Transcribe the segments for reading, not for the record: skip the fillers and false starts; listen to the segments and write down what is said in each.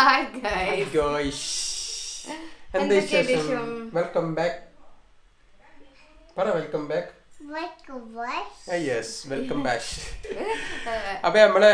Hi guys. എന്താ വിശേഷം? Welcome back. Welcome back. Yes, welcome back. അപ്പൊ നമ്മള്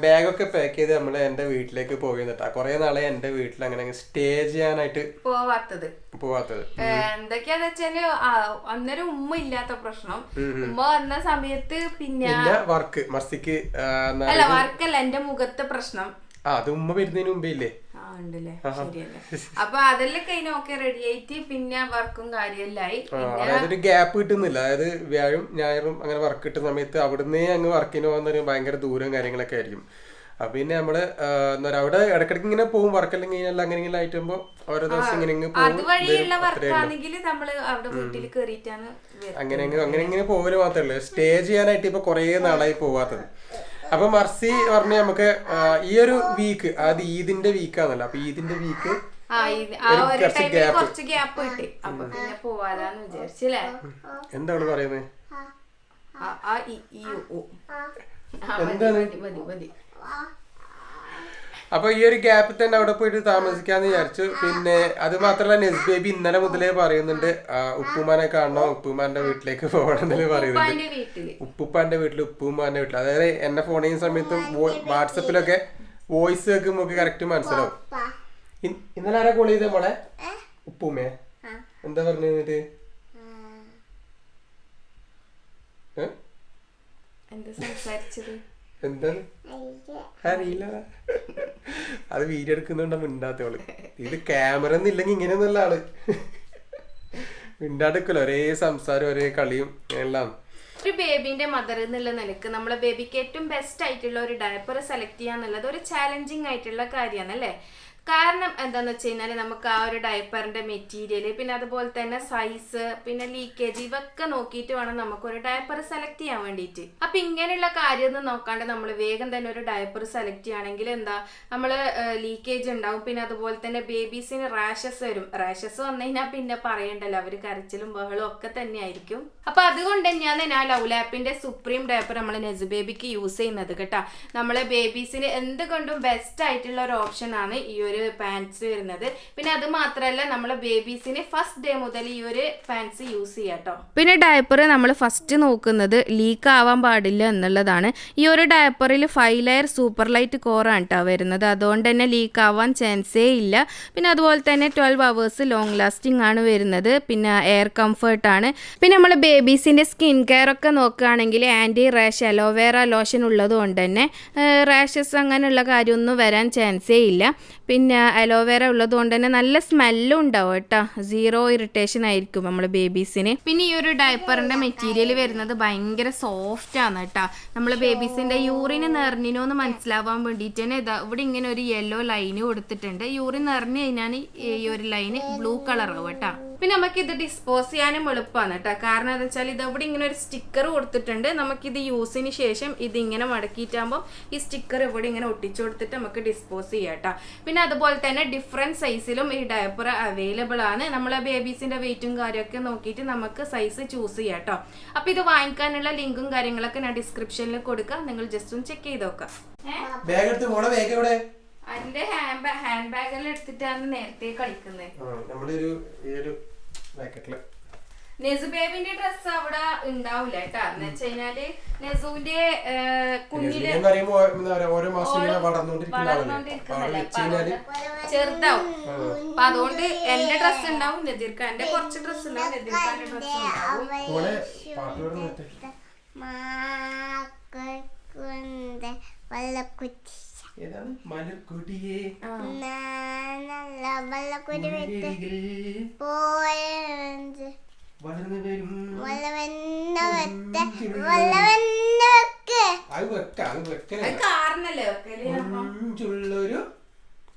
ബാഗൊക്കെ പാക്ക് ചെയ്ത് നമ്മള് എന്റെ വീട്ടിലേക്ക് പോയിട്ടാ. കൊറേ നാളെ എന്റെ വീട്ടിൽ അങ്ങനെ സ്റ്റേ ചെയ്യാനായിട്ട് പോവാത്തത് എന്തൊക്കെയാന്ന് വെച്ചാല് അന്നേരം ഉമ്മ ഇല്ലാത്ത പ്രശ്നം. ഉമ്മ വന്ന സമയത്ത് പിന്നെ വർക്ക് മർസിക്ക് അല്ല വർക്കല്ല, എന്റെ മുഖത്തെ പ്രശ്നം. അത് ഉമ്മ വരുന്നതിന് മുമ്പേ ഇല്ലേ? ഉണ്ടല്ലേ, ശരിയല്ലേ. അപ്പൊ അതെല്ലാം കഴിഞ്ഞൊക്കെ റെഡി ആയിട്ട് പിന്നെ വർക്കും കാര്യമെല്ലായി. അതായത് ഗ്യാപ്പ് കിട്ടുന്നില്ല. അതായത് വ്യാഴം ഞായറും അങ്ങനെ വർക്ക് കിട്ടുന്ന സമയത്ത് അവിടുന്ന് അങ്ങ് വർക്കിന് പോകുന്നൊരു ഭയങ്കര ദൂരം കാര്യങ്ങളൊക്കെ ആയിരിക്കും. അപ്പൊ പിന്നെ നമ്മള് എന്താ പറയാ, അവിടെ ഇടക്കിടക്ക് ഇങ്ങനെ പോകും. വർക്കെല്ലാം കഴിഞ്ഞാൽ അങ്ങനെ ആയിട്ടുമ്പോ ഓരോ ദിവസം ഇങ്ങനെ അങ്ങനെ പോകല് മാത്രമല്ല, സ്റ്റേ ചെയ്യാനായിട്ട് ഇപ്പൊ കൊറേ നാളായി പോവാത്തത്. അപ്പൊ മർസി പറഞ്ഞു നമുക്ക് ഈ ഒരു വീക്ക്, അത് ഈദിന്റെ വീക്കാന്നല്ലോ. അപ്പൊ ഈദിന്റെ വീക്ക് എന്താണ് പറയുന്നത്? എന്താണ്? അപ്പൊ ഈ ഒരു ഗ്യാപ്പിൽ തന്നെ അവിടെ പോയിട്ട് താമസിക്കാന്ന് വിചാരിച്ചു. പിന്നെ അത് മാത്രല്ല, നെസ് ബേബി ഇന്നലെ മുതലേ പറയുന്നുണ്ട് ഉപ്പുമാനെ കാണണോ, ഉപ്പുമാന്റെ വീട്ടിലേക്ക് പോകണം എന്നല്ലേ പറയുന്നുണ്ട്. ഉപ്പുപ്പാന്റെ വീട്ടിൽ, ഉപ്പുമാന്റെ വീട്ടിൽ. അതായത് എന്നെ ഫോൺ ചെയ്യുന്ന സമയത്തും വാട്സപ്പിലൊക്കെ വോയിസ് കേൾക്കുമ്പോ കറക്റ്റ് മനസ്സിലാവും. ഇന്നലെ ആരാ കോൾ ചെയ്തേ മോളെ? ഉപ്പുമ്മേ. എന്താ പറഞ്ഞു എന്നിട്ട്? എന്താണ് അറിയില്ല. അത് വീഡിയോ എടുക്കുന്നുണ്ടോ മിണ്ടാത്തോള്. ഇത് ക്യാമറ ഒന്നും ഇല്ലെങ്കിൽ ഇങ്ങനെയൊന്നുമല്ല ആള്. മിണ്ടാടുക്കല്ലോ, ഒരേ സംസാരം ഒരേ കളിയും എല്ലാം. ഒരു ബേബിന്റെ മദർ എന്നുള്ള നിലക്ക് നമ്മളെ ബേബിക്ക് ഏറ്റവും ബെസ്റ്റ് ആയിട്ടുള്ള ഒരു ഡയപ്പർ സെലക്ട് ചെയ്യാന്നുള്ളത് ഒരു ചാലഞ്ചിങ് ആയിട്ടുള്ള കാര്യമാണ് അല്ലേ. കാരണം എന്താന്ന് വെച്ച് കഴിഞ്ഞാല് നമുക്ക് ആ ഒരു ഡയപ്പറിന്റെ മെറ്റീരിയൽ, പിന്നെ അതുപോലെ തന്നെ സൈസ്, പിന്നെ ലീക്കേജ്, ഇവയൊക്കെ നോക്കിയിട്ട് വേണം നമുക്കൊരു ഡയപ്പർ സെലക്ട് ചെയ്യാൻ വേണ്ടിയിട്ട്. അപ്പൊ ഇങ്ങനെയുള്ള കാര്യമൊന്നും നോക്കാണ്ട് നമ്മൾ വേഗം തന്നെ ഒരു ഡയപ്പർ സെലക്ട് ചെയ്യുകയാണെങ്കിൽ എന്താ, നമ്മള് ലീക്കേജ് ഉണ്ടാവും. പിന്നെ അതുപോലെ തന്നെ ബേബീസിന് റാഷസ് വരും. റാഷസ് വന്നു കഴിഞ്ഞാൽ പിന്നെ പറയണ്ടല്ലോ, അവര് കരച്ചിലും ബഹളും ഒക്കെ തന്നെ ആയിരിക്കും. അപ്പൊ അതുകൊണ്ട് തന്നെയാണ് ഞാൻ ലവ് ലാപ്പിന്റെ സുപ്രീം ഡയപ്പർ നമ്മൾ നെസ് ബേബിക്ക് യൂസ് ചെയ്യുന്നത് കേട്ടോ. നമ്മളെ ബേബീസിന് എന്തുകൊണ്ടും ബെസ്റ്റ് ആയിട്ടുള്ള ഒരു ഓപ്ഷൻ ആണ് ഈ ഒരു പാൻസ് വരുന്നത്. പിന്നെ അത് മാത്രല്ല, നമ്മളെ ബേബീസിന് ഫസ്റ്റ് ഡേ മുതൽ ഈ ഒരു പാൻസ് യൂസ് ചെയ്യാട്ടോ. പിന്നെ ഡയപ്പർ നമ്മൾ ഫസ്റ്റ് നോക്കുന്നത് ലീക്ക് ആവാൻ പാടില്ല എന്നുള്ളതാണ്. ഈ ഒരു ഡയപ്പറിൽ 5 ലെയർ സൂപ്പർ ലൈറ്റ് കോറാണ് കേട്ടോ വരുന്നത്. അതുകൊണ്ട് തന്നെ ലീക്ക് ആവാൻ ചാൻസേ ഇല്ല. പിന്നെ അതുപോലെ തന്നെ 12 അവേഴ്സ് ലോങ് ലാസ്റ്റിംഗ് ആണ് വരുന്നത്. പിന്നെ എയർ കംഫർട്ട് ആണ്. പിന്നെ നമ്മൾ ബേബീസിന്റെ സ്കിൻ കെയർ ഒക്കെ നോക്കുകയാണെങ്കിൽ ആന്റി റാഷ് അലോവേറ ലോഷൻ ഉള്ളത് കൊണ്ട് തന്നെ റാഷസ് അങ്ങനെയുള്ള കാര്യമൊന്നും വരാൻ ചാൻസേ ഇല്ല. പിന്നെ അലോവേറ ഉള്ളത് കൊണ്ട് തന്നെ നല്ല സ്മെല്ലും ഉണ്ടാവും കേട്ടോ. 0 ഇറിറ്റേഷൻ ആയിരിക്കും നമ്മളെ ബേബീസിന്. പിന്നെ ഈ ഒരു ഡയപ്പറിന്റെ മെറ്റീരിയൽ വരുന്നത് ഭയങ്കര സോഫ്റ്റ് ആണ് കേട്ടോ. നമ്മളെ ബേബീസിന്റെ യൂറിന് നിറഞ്ഞിനോ എന്ന് മനസ്സിലാവാൻ വേണ്ടിയിട്ട് തന്നെ ഇതാ ഇവിടെ ഇങ്ങനെ ഒരു യെല്ലോ ലൈന് കൊടുത്തിട്ടുണ്ട്. യൂറിൻ നിറഞ്ഞു കഴിഞ്ഞാൽ ഈ ഒരു ലൈന് ബ്ലൂ കളർ ആവും കേട്ടോ. പിന്നെ നമുക്ക് ഇത് ഡിസ്പോസ് ചെയ്യാനും എളുപ്പമാണ് കേട്ടോ. കാരണം എന്താ വെച്ചാൽ ഇത് ഇവിടെ ഇങ്ങനെ ഒരു സ്റ്റിക്കർ കൊടുത്തിട്ടുണ്ട്. നമുക്കിത് യൂസിന് ശേഷം ഇത് ഇങ്ങനെ മടക്കിയിട്ടാകുമ്പോൾ ഈ സ്റ്റിക്കർ ഇവിടെ ഇങ്ങനെ ഒട്ടിച്ചു കൊടുത്തിട്ട് നമുക്ക് ഡിസ്പോസ് ചെയ്യാം കേട്ടോ. പിന്നെ അതുപോലെ തന്നെ ഡിഫറെന്റ് സൈസിലും ഈ ഡയപ്പർ അവൈലബിൾ ആണ്. നമ്മളെ ബേബീസിന്റെ വെയിറ്റും കാര്യമൊക്കെ നോക്കിയിട്ട് നമുക്ക് സൈസ് ചൂസ് ചെയ്യാം കേട്ടോ. അപ്പൊ ഇത് വാങ്ങിക്കാനുള്ള ലിങ്കും കാര്യങ്ങളൊക്കെ ഞാൻ ഡിസ്ക്രിപ്ഷനിൽ കൊടുക്കാം. നിങ്ങൾ ജസ്റ്റ് ഒന്ന് ചെക്ക് ചെയ്ത് നോക്കാം. അതിന്റെ ഹാൻഡ് ബാഗെല്ലാം എടുത്തിട്ടാണ് നേരത്തെ കളിക്കുന്നത്. നെസു ബേബിന്റെ ഡ്രസ് അവിടെ ഉണ്ടാവില്ല കേട്ടാ. എന്ന് വെച്ച് കഴിഞ്ഞാല് നെസുവിന്റെ കുഞ്ഞില് വളർന്നോണ്ടിരിക്കുന്നല്ലേ, ചെറുതാവും. അപ്പൊ അതുകൊണ്ട് എന്റെ ഡ്രസ് ഉണ്ടാവും, നദീർഖാന്റെ കുറച്ച് ഡ്രസ് ഉണ്ടാവും, നദീർഖാന്റെ ഡ്രസ് ഉണ്ടാവും.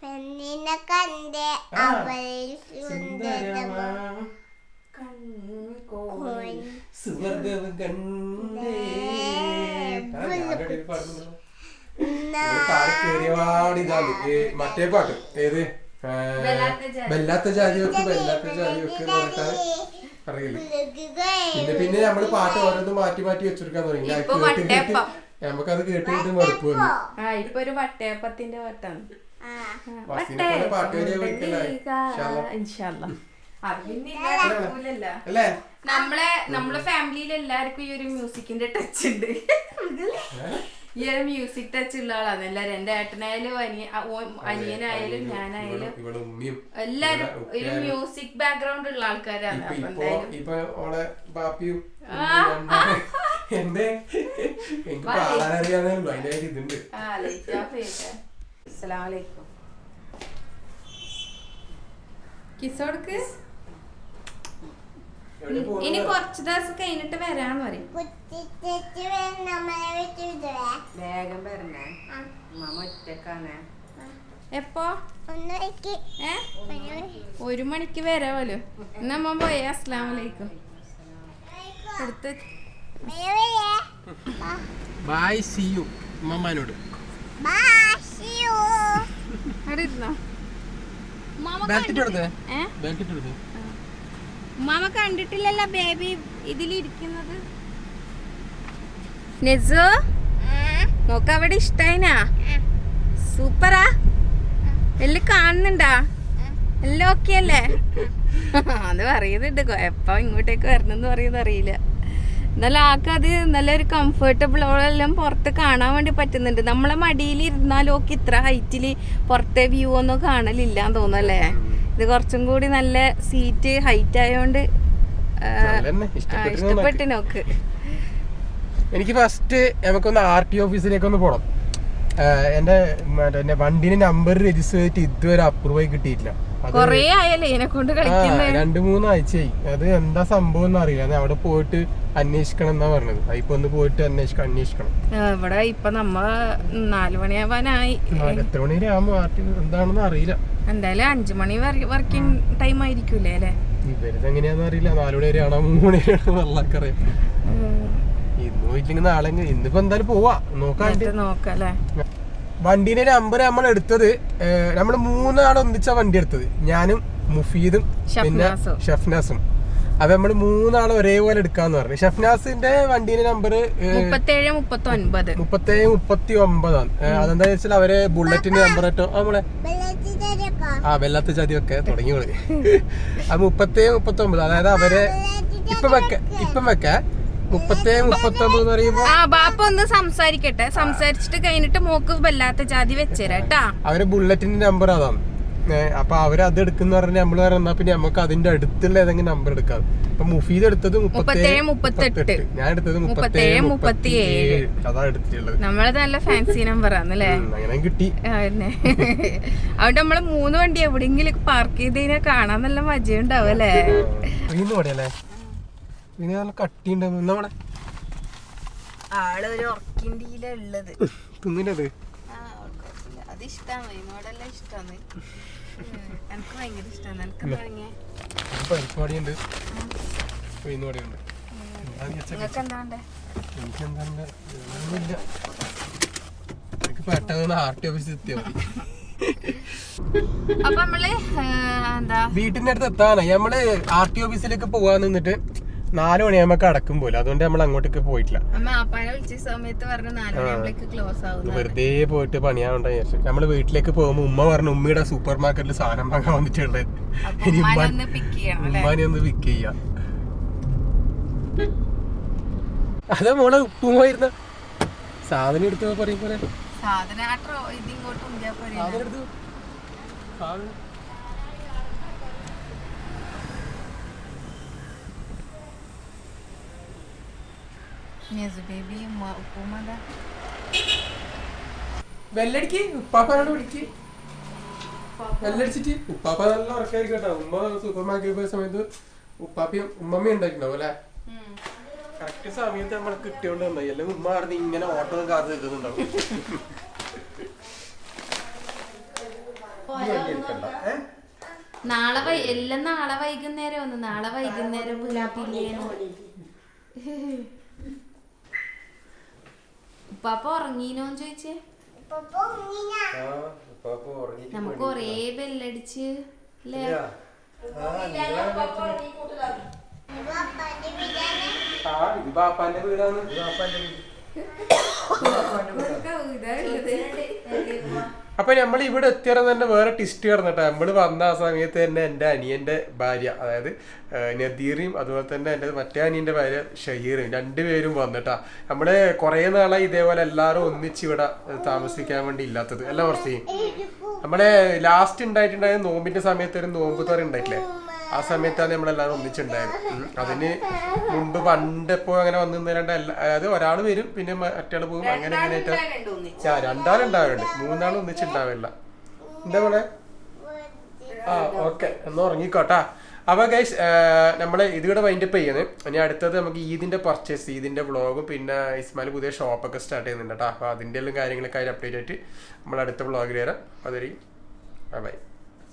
പെണ്ണിനെ കണ്ടേ അവൾ സുവർഗവും കണ്ടേ. മറ്റേ പാട്ട് ഏത്? ബെല്ലാത്ത ജാതി വെക്ക്, ബെല്ലാത്ത ജാതി വെക്ക് എന്ന് പറഞ്ഞിട്ടാണ് അറിയില്ല. പിന്നെ നമ്മള് പാട്ട് ഓരോന്ന് മാറ്റി വെച്ചെടുക്കാൻ തുടങ്ങി. നമുക്കത് കേട്ടിട്ട് മടുപ്പ് വന്നു. ഇപ്പൊ ഒരു വട്ടയപ്പത്തിന്റെ പാട്ടാണ്. നമ്മളെ ഫാമിലിയിൽ എല്ലാവർക്കും ഈ ഒരു മ്യൂസിക്കിന്റെ ടച്ച് ഉണ്ട്. ഈ ഒരു മ്യൂസിക് ടച്ച് ഉള്ള ആളാണ് എല്ലാരും. എന്റെ ഏട്ടനായാലും അനിയനായാലും ഞാനായാലും എല്ലാരും ഒരു മ്യൂസിക് ബാക്ക്ഗ്രൗണ്ട് ഉള്ള ആൾക്കാരാണ്. കിസോടുക്ക് ഇനി കുറച്ച് ദിവസം കഴിഞ്ഞിട്ട് വരാന്ന് പറയും. വേഗം വരണേ, മാമ ഒറ്റക്കാണ്. എപ്പോ? 1 മണിക്ക് വരാമല്ലോ. എന്നാ അമ്മ പോയേ. അസ്സലാമലൈക്കും. എടുത്ത് ബൈ, സീ യു മമ്മാനോട്. അവിടെ ഇരുന്നോ? മാമ കണ്ടിട്ടില്ലല്ലോ ബേബി ഇതിലിരിക്കുന്നത്. നെസു നോക്ക, അവിടെ ഇഷ്ടായിനാ? സൂപ്പറാ? എല്ലാം കാണുന്നുണ്ടാ? എല്ലാം ഓക്കെ അല്ലേ? അത് പറയുന്നുണ്ട്. എപ്പ ഇങ്ങോട്ടേക്ക് വരണമെന്ന് പറയുന്നത് അറിയില്ല. എന്നാലും ആക്കത് നല്ലൊരു കംഫർട്ടബിൾ എല്ലാം പുറത്ത് കാണാൻ വേണ്ടി പറ്റുന്നുണ്ട്. നമ്മളെ മടിയിൽ ഇരുന്നാലും ഒക്കെ ഇത്ര ഹൈറ്റില് പുറത്തെ വ്യൂ ഒന്നും കാണലില്ലാന്ന് തോന്നുന്നല്ലേ? ഇത് കുറച്ചും കൂടി നല്ല സീറ്റ് ഹൈറ്റ് ആയതുകൊണ്ട് ഇഷ്ടപ്പെട്ട് നോക്ക്. എനിക്ക് ഫസ്റ്റ് നമുക്കൊന്ന് RT ഓഫീസിലേക്കൊന്ന് പോകണം. എന്റെ വണ്ടിന്റെ നമ്പർ രജിസ്റ്റർ ചെയ്തിട്ട് ഇതുവരെ അപ്രൂവ് ആയി കിട്ടിയിട്ടില്ല. കൊറേ ആയല്ലേ ഇതിനെ കൊണ്ട് കളിക്കുന്നത്? 2-3 ആഴ്ചയായി. അത് എന്താ സംഭവം എന്ന് അറിയില്ല. അത് അവിടെ പോയിട്ട് അന്വേഷിക്കണം എന്നാ പറഞ്ഞത്. ഇപ്പൊ ഒന്ന് പോയിട്ട് അന്വേഷിക്കണം. ഇവിടെ ഇപ്പൊ നമ്മ 4 മണിയാവാനായി. എത്ര മണി വരെ ആകുമ്പോ എന്താണെന്ന് അറിയില്ല. എന്തായാലും 5 മണി വർക്കിംഗ് ടൈം ആയിരിക്കൂലേ അല്ലേ? ഇവരത് എങ്ങനെയാന്ന് അറിയില്ല. 4 മണി വരെ ആണോ 3 മണി വരെ ആണോ നല്ലക്കറിയാം. ഇന്ന് പോയിട്ടില്ലെങ്കിൽ നാളെ, ഇന്നിപ്പോ എന്തായാലും പോവാ നോക്കാല്ലേ. വണ്ടീന്റെ നമ്പർ നമ്മൾ എടുത്തത്, നമ്മള് 3 ആൾ ഒന്നിച്ച വണ്ടി എടുത്തത്. ഞാനും മുഫീദും പിന്നെ ഷഫ്നാസും. അപ്പൊ നമ്മള് 3 ആൾ ഒരേപോലെ എടുക്കാന്ന് പറഞ്ഞു. ഷഫ്നാസിന്റെ വണ്ടീന്റെ നമ്പർ 3739. അതെന്താ വെച്ചാൽ അവര് ബുള്ളറ്റിന്റെ നമ്പർ ആയിട്ടോ നമ്മളെ വെള്ളത്തെ ചതിയൊക്കെ തുടങ്ങി. ആ 3739, അതായത് അവരെ ഇപ്പം വെക്ക 3739 എന്ന് പറയുമ്പോ ബാപ്പ ഒന്ന് സംസാരിക്കട്ടെ. സംസാരിച്ചിട്ട് കഴിഞ്ഞിട്ട് മോക്ക് വല്ലാത്ത ജാതി വെച്ചേരാ. അവരെ ബുള്ളറ്റിന്റെ നമ്പർ അതാണ്. അപ്പൊ അവര് അത് എടുക്കുന്ന പറഞ്ഞ നമ്മള് പറഞ്ഞാ പിന്നെ നമുക്ക് അതിന്റെ അടുത്തുള്ള ഏതെങ്കിലും നമ്പർ എടുക്കാം. അപ്പൊ മുഫീദ് എടുത്തത് 3738, ഞാൻ എടുത്തത് 3737. അതാ എടുത്തിട്ടുള്ളത്. നമ്മളത് നല്ല ഫാൻസി നമ്പർ ആണല്ലേ? അങ്ങനെ കിട്ടി. അവിടെ നമ്മള് 3 വണ്ടി എവിടെയെങ്കിലും പാർക്ക് ചെയ്തതിനെ കാണാൻ നല്ല മജയുണ്ടാവും അല്ലേ? പിന്നെ നല്ല കട്ടിയുണ്ടാവും. നമ്മളെ ആള് ഒരു ഉള്ളത് തിന്നിട്ടത് അത് ഇഷ്ടാണ്. ഇതിനോടെല്ലാം ഇഷ്ടാണ്. എനിക്ക് ഭയങ്കര ഇഷ്ടമാണ്. എനിക്ക് പരിപാടിയുണ്ട്. നിങ്ങൾക്ക് എന്താണ്ട്? എനിക്ക് പെട്ടെന്ന് RT ഓഫീസിൽ എത്തിയാ മതി. അപ്പൊ നമ്മള് എന്താ വീട്ടിന്റെ അടുത്ത് എത്താനാ. നമ്മള് RT ഓഫീസിലേക്ക് പോവാൻ നിന്നിട്ട് 4 മണിയാകുമ്പോ അടക്കും പോലെ. അതുകൊണ്ട് നമ്മൾ അങ്ങോട്ടേക്ക് പോയിട്ടില്ല. വെറുതെ പോയിട്ട് പണിയാവണ്ട വിചാരിച്ചു. നമ്മള് വീട്ടിലേക്ക് പോകുമ്പോ ഉമ്മ പറഞ്ഞു ഉമ്മയുടെ സൂപ്പർ മാർക്കറ്റിൽ സാധനം വാങ്ങാൻ വന്നിട്ടുള്ളത്. ഇനി ഉമ്മാനെ ഒന്ന് പിക്ക് ചെയ്യാം. അതെ മോളെ ഉപ്പുമായിരുന്ന സാധനം എടുത്ത് പറയും പോലെ വെല്ലടിക്ക് ഉപ്പാപ്പാനോട് വിളിക്ക്. വെല്ലടിച്ചിട്ട് ഉപ്പാപ്പ നല്ല ഉറക്കായിരിക്കും കേട്ടോ. ഉമ്മ സൂപ്പർ മാർക്കറ്റിൽ പോയ സമയത്ത് ഉപ്പാപ്പയും ഉമ്മമ്മയും ഉണ്ടായിട്ടുണ്ടാവും അല്ലെ? കറക്റ്റ് സമയത്ത് നമ്മളെ കിട്ടിയോണ്ട് വന്നായി. അല്ലെങ്കിൽ ഉമ്മ പറഞ്ഞ് ഇങ്ങനെ ഓട്ടോ കാത്ത് നിൽക്കുന്നുണ്ടാവും. നാളെ വൈകുന്നേരം ഒന്ന്. നാളെ വൈകുന്നേരം ഉപ്പാപ്പ ഉറങ്ങീനോന്ന് ചോദിച്ചേ. നമുക്ക് ഒരേ ബെല്ലടിച്ച് അല്ലേ? ഇത് ബാപ്പാന്റെ വീടാണ്. അപ്പൊ നമ്മൾ ഇവിടെ എത്തിയത് തന്നെ വേറെ ടിസ്റ്റ് കിടന്നിട്ടാ. നമ്മള് വന്ന ആ സമയത്ത് തന്നെ എൻ്റെ അനിയന്റെ ഭാര്യ, അതായത് നദീറയും അതുപോലെ തന്നെ എൻ്റെ മറ്റേ അനിയന്റെ ഭാര്യ ഷഹീറും, രണ്ടുപേരും വന്നിട്ടാ. നമ്മള് കുറെ നാളായി ഇതേപോലെ എല്ലാവരും ഒന്നിച്ച് ഇവിടെ താമസിക്കാൻ വേണ്ടി ഇല്ലാത്തത്. എല്ലാം കുറച്ച് നമ്മളെ ലാസ്റ്റ് ഉണ്ടായിട്ടുണ്ടായത് നോമ്പിന്റെ സമയത്ത് ഒരു നോമ്പ് തുറ ഉണ്ടായിട്ടില്ലേ, ആ സമയത്താണ് നമ്മളെല്ലാവരും ഒന്നിച്ചുണ്ടായത്. അതിന് മുമ്പ് പണ്ടെപ്പോ അങ്ങനെ വന്നു നിന്നേരണ്ട, അതായത് ഒരാൾ വരും പിന്നെ മറ്റയാൾ പോകും, അങ്ങനെ എങ്ങനെയായിട്ട് രണ്ടാളുണ്ടാവാറുണ്ട്, മൂന്നാളും ഒന്നിച്ചുണ്ടാവില്ല. എന്താ പോലെ ആ ഓക്കെ എന്നാ ഉറങ്ങിക്കോട്ടാ. അപ്പൊ ഗൈസ് നമ്മള് ഇതിവിടെ വൈൻഡപ്പ് ചെയ്യുന്നത്. ഇനി അടുത്തത് നമുക്ക് ഈദിന്റെ പർച്ചേസ്, ഈദിന്റെ വ്ളോഗും പിന്നെ ഇസ്മായിൽ പുതിയ ഷോപ്പൊക്കെ സ്റ്റാർട്ട് ചെയ്യുന്നുണ്ട് കേട്ടോ. അപ്പൊ അതിന്റെ എല്ലാം കാര്യങ്ങളൊക്കെ അതിൽ അപ്ഡേറ്റ് ആയിട്ട് നമ്മൾ അടുത്ത വ്ളോഗിൽ വരാം. അതൊരു ബൈ.